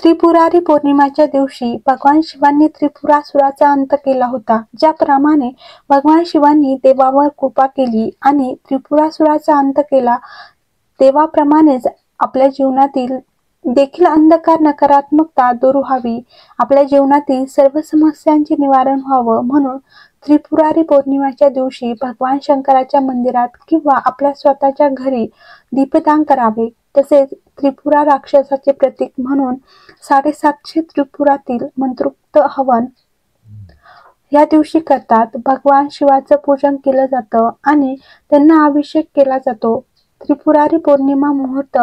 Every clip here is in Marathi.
त्रिपुरारी पौर्णिमाच्या दिवशी भगवान शिवांनी त्रिपुरासुराचा अंत केला होता. ज्याप्रमाणे भगवान शिवांनी देवावर कृपा केली आणि त्रिपुरासुराचा अंत केला, देवाप्रमाणेच आपल्या जीवनातील देखील अंधकार नकारात्मकता दूर व्हावी, आपल्या जीवनातील सर्व समस्यांचे निवारण व्हावं म्हणून त्रिपुरारी पौर्णिमेच्या दिवशी भगवान शंकराच्या मंदिरात किंवा आपल्या स्वतःच्या घरी दीपदान करावे. तसेच त्रिपुरा राक्षसाचे प्रतीक म्हणून 750 त्रिपुरातील मंत्रोक्त हवन या दिवशी करतात. भगवान शिवाचं पूजन केलं जातं आणि त्यांना अभिषेक केला जातो. त्रिपुरारी पौर्णिमा मुहूर्त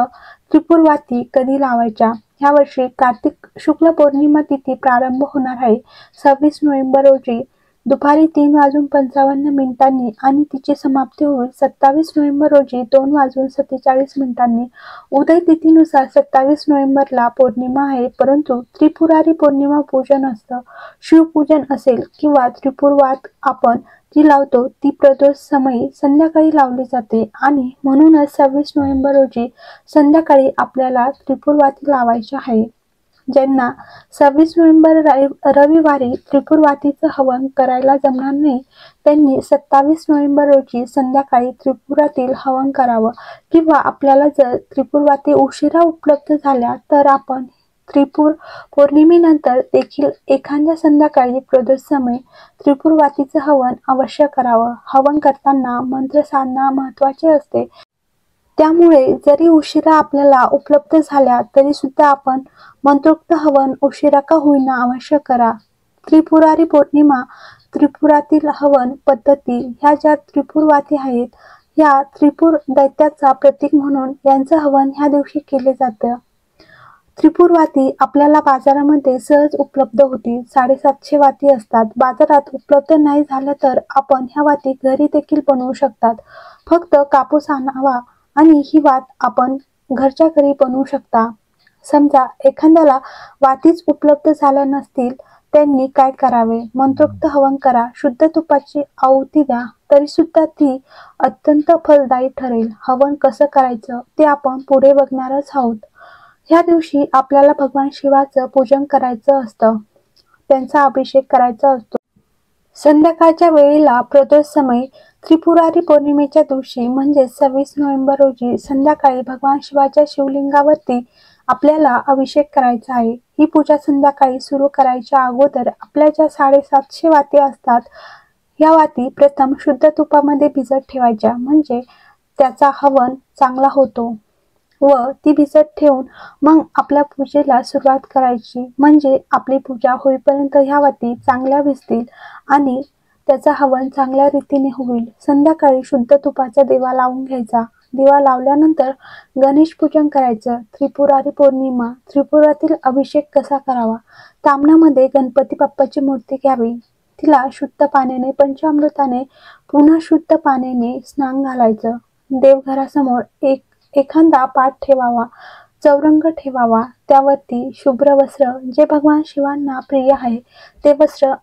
त्रिपुरवाती कधी लावायच्या? यावर्षी कार्तिक शुक्ल पौर्णिमा तिथी प्रारंभ होणार आहे 26 नोव्हेंबर रोजी दुपारी 3:55 आणि तिची समाप्ती होईल 27 नोव्हेंबर रोजी 2:47 उदय तिथीनुसार 27 नोव्हेंबरला पौर्णिमा आहे, परंतु त्रिपुरारी पौर्णिमा पूजन असतं. शिवपूजन असेल किंवा त्रिपुरवात आपण जी लावतो ती प्रदोष समयी संध्याकाळी लावली जाते आणि म्हणूनच 26 नोव्हेंबर रोजी संध्याकाळी आपल्याला त्रिपुरवाती लावायची आहे. ज्यांना 26 नोव्हेंबर रविवारी त्रिपुरवातीचं हवन करायला जमणार नाही, त्यांनी 27 नोव्हेंबर रोजी संध्याकाळी त्रिपुरातील हवन करावं किंवा आपल्याला जर त्रिपुरवाती उशिरा उपलब्ध झाल्या तर आपण त्रिपुर पौर्णिमेनंतर देखील एखाद्या संध्याकाळी प्रदोष समय त्रिपुरवातीचं हवन अवश्य करावं. हवन करताना मंत्रसाधना महत्त्वाची असते, त्यामुळे जरी उशिरा आपल्याला उपलब्ध झाल्या तरी सुद्धा आपण मंत्रोक्त हवन उशिरा का होईना अवश्य करा. त्रिपुरारी पौर्णिमा त्रिपुरातील हवन पद्धती ह्या ज्या त्रिपुरवाती आहेत, ह्या त्रिपुर दैत्याचा प्रतीक म्हणून यांचं हवन ह्या दिवशी केले जातं. त्रिपुरवाती आपल्याला बाजारामध्ये सहज उपलब्ध होती. 750 वाती असतात. बाजारात उपलब्ध नाही झाल्या तर आपण ह्या वाती घरी देखील बनवू शकतात. फक्त कापूस आणावा आणि ही वात आपण घरच्या घरी बनवू शकता. समजा एखाद्याला वातीच उपलब्ध झाल्या नसतील, त्यांनी काय करावे? मंत्रोक्त हवन करा. शुद्ध तुपाची आहुती द्या, तरी सुद्धा ती अत्यंत फलदायी ठरेल. हवन कसं करायचं ते आपण पुढे बघणारच आहोत. ह्या दिवशी आपल्याला भगवान शिवाचं पूजन करायचं असतं, त्यांचा अभिषेक करायचा असतो. संध्याकाळच्या वेळेला प्रदोष समय त्रिपुरारी पौर्णिमेच्या दिवशी म्हणजे 26 नोव्हेंबर रोजी संध्याकाळी भगवान शिवाच्या शिवलिंगावरती आपल्याला अभिषेक करायचा आहे. ही पूजा संध्याकाळी सुरू करायच्या अगोदर आपल्या ज्या 750 वाती असतात, या वाती प्रथम शुद्ध तुपामध्ये भिजत ठेवायच्या, म्हणजे त्याचा हवन चांगला होतो व ती भिजत ठेवून मग आपल्या पूजेला सुरुवात करायची. म्हणजे आपली पूजा होईपर्यंत ह्या वाती चांगल्या भिजतील आणि त्याचा हवन चांगल्या रीतीने होईल. संध्याकाळी शुद्ध तुपाचा दिवा लावून घ्यायचा. दिवा लावल्यानंतर गणेश पूजन करायचं. त्रिपुरारी पौर्णिमा त्रिपुरातील अभिषेक कसा करावा? ताम्हणामध्ये गणपती बाप्पाची मूर्ती घ्यावी. तिला शुद्ध पाण्याने पंचामृताने पुन्हा शुद्ध पाण्याने स्नान घालायचं. देवघरासमोर एखादा पाट ठेवावा, चौरंग ठेवावा. त्यावरती शुभ्र वस्त्र, जे भगवान शिवांना प्रिय आहे ते वस्त्र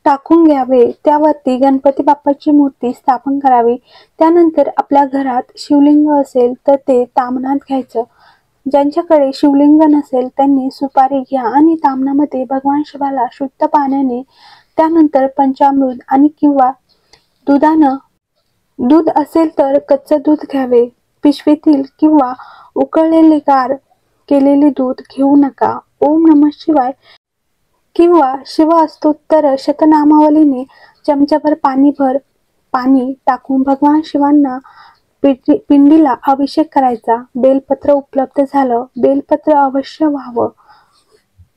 टाकून घ्यावे. त्यावरती गणपती बाप्पाची मूर्ती स्थापन करावी. त्यानंतर आपल्या घरात शिवलिंग असेल तर ते ताम्हणात घ्यायचं. ज्यांच्याकडे शिवलिंग नसेल त्यांनी सुपारी घ्या आणि ताम्हणामध्ये भगवान शिवाला शुद्ध पाण्याने, त्यानंतर पंचामृत आणि किंवा दुधानं, दूध असेल तर कच्चं दूध घ्यावे. पिशवीतील किंवा उकळलेले गार केलेले दूध घेऊ नका. ओम नमः शिवाय किंवा शिव अष्टोत्तर शतनामावलीने चमच्याभर पाणी टाकून भगवान शिवांना पिंडीला अभिषेक करायचा. बेलपत्र उपलब्ध झालं, बेलपत्र अवश्य व्हावं,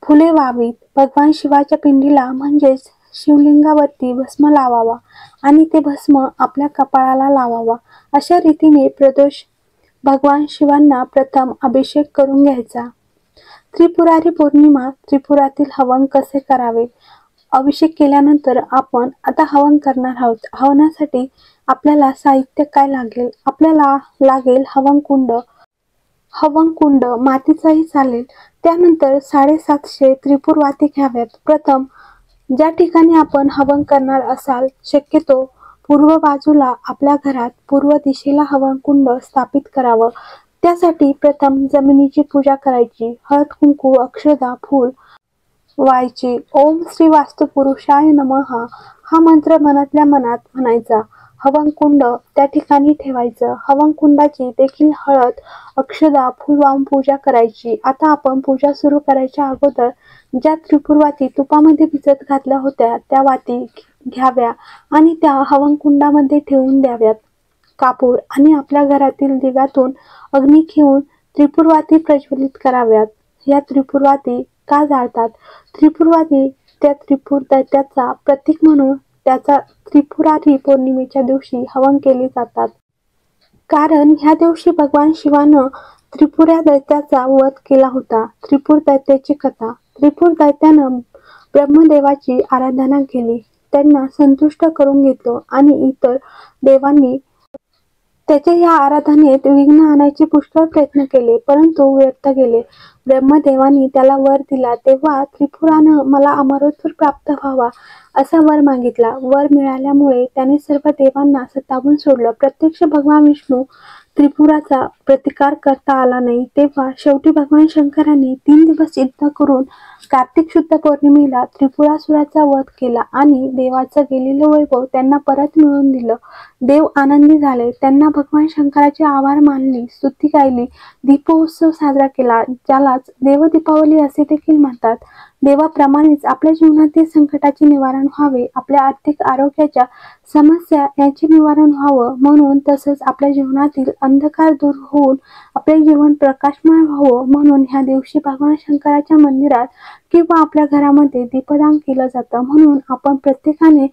फुले व्हावीत. भगवान शिवाच्या पिंडीला म्हणजेच शिवलिंगावरती भस्म लावावा आणि ते भस्म आपल्या कपाळाला लावावा. अशा रीतीने प्रदोष भगवान शिवांना प्रथम अभिषेक करून घ्यायचा. त्रिपुरारी पौर्णिमा त्रिपुरातील हवन कसे करावे? अभिषेक केल्यानंतर आपण आता हवन करणार आहोत. हवनासाठी आपल्याला साहित्य काय लागेल? आपल्याला लागेल हवनकुंड मातीचाही चालेल. त्यानंतर 750 त्रिपुरवाती घ्याव्यात. प्रथम ज्या ठिकाणी आपण हवन करणार असाल, शक्यतो पूर्व बाजूला आपल्या घरात पूर्व दिशेला हवनकुंड स्थापित करावं. त्यासाठी प्रथम जमिनीची पूजा करायची, हळद कुंकू अक्षदा फूल व्हायची. ओम श्री वास्तु पुरुषाय नमः हा मंत्र मनातल्या मनात म्हणायचा. हवन कुंड त्या ठिकाणी ठेवायचं. हवन कुंडाची देखील हळद अक्षदा फूल वाहून पूजा करायची. आता आपण पूजा सुरू करायच्या अगोदर ज्या त्रिपुरवाती तुपामध्ये भिजत घातल्या होत्या त्या वाती घ्याव्या आणि त्या हवन कुंडामध्ये ठेवून द्याव्यात. कापूर आणि आपल्या घरातील दिव्यातून अग्नी घेऊन त्रिपुरवाती प्रज्वलित कराव्यात. या त्रिपुरवाती का जाळतात? त्रिपुरवाती त्या त्रिपुर दैत्याचा प्रतीक म्हणून त्याचा त्रिपुरारी पौर्णिमेच्या दिवशी हवन केले जातात. कारण ह्या दिवशी भगवान शिवानं त्रिपुरा दैत्याचा वध केला होता. त्रिपुर दैत्याची कथा. त्रिपुर दैत्यानं ब्रह्मदेवाची आराधना केली, त्यांना संतुष्ट करून घेतलं आणि इतर देवांनी त्याच्या या आराधनेत विघ्न आणायचे पुष्कळ प्रयत्न केले, परंतु व्यर्थ गेले. ब्रह्मदेवानी त्याला वर दिला तेव्हा त्रिपुरानं मला अमरत्व प्राप्त व्हावा असा वर मागितला. वर मिळाल्यामुळे त्याने सर्व देवांना सतावून सोडलं. प्रत्यक्ष भगवान विष्णू त्रिपुराचा प्रतिकार करता आला नाही. तेव्हा शेवटी भगवान शंकरांनी 3 दिवस युद्ध करून कार्तिक शुद्ध पौर्णिमेला त्रिपुरासुराचा वध केला आणि देवाचं गेलेलं वैभव त्यांना परत मिळवून दिलं. देव आनंदी झाले. त्यांना भगवान शंकराचे आभार मानली, स्तुती गायली, दीपोत्सव साजरा केला, ज्यालाच देवदीपावली असे देखील म्हणतात. देवाप्रमाणेच आपल्या जीवनातील संकटाचे निवारण व्हावे, आपल्या आर्थिक आरोग्याच्या समस्या याचे निवारण व्हावं म्हणून, तसंच आपल्या जीवनातील अंधकार दूर होऊन आपले जीवन प्रकाशमय व्हावं म्हणून ह्या दिवशी भगवान शंकराच्या मंदिरात किंवा आपल्या घरामध्ये दीपदान केलं जातं. म्हणून आपण प्रत्येकाने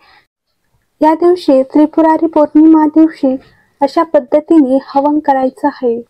या दिवशी त्रिपुरारी पौर्णिमा दिवशी अशा पद्धतीने हवन करायचं आहे.